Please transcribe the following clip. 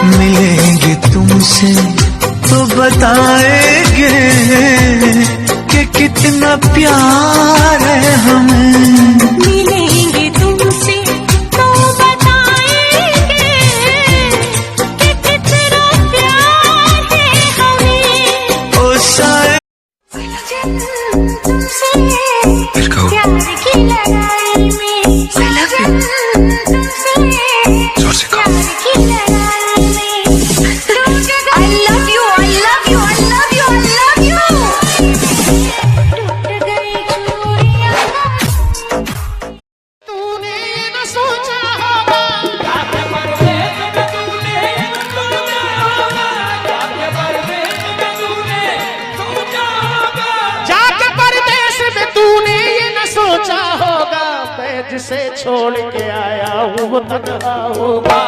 मिलेंगे तुमसे तो बताएंगे कि कितना प्यार है हमें। मिलेंगे तुमसे तो बताएंगे कि कितना प्यार है हमें। ओ शायद तुमसे प्यार की लड़ाई में, तुमसे प्यार की लड़ाई में। I love you, I love you, I love you, I love you। टूट गई चूड़ियां। तूने न सोचा होगा, जाके परदेस में तूने सोचा होगा, जाके परदेस में तूने सोचा होगा, जाके परदेस में तूने ये न सोचा होगा, मैं जिसे छोड़ के आया हूँ वो तन्हा होगा।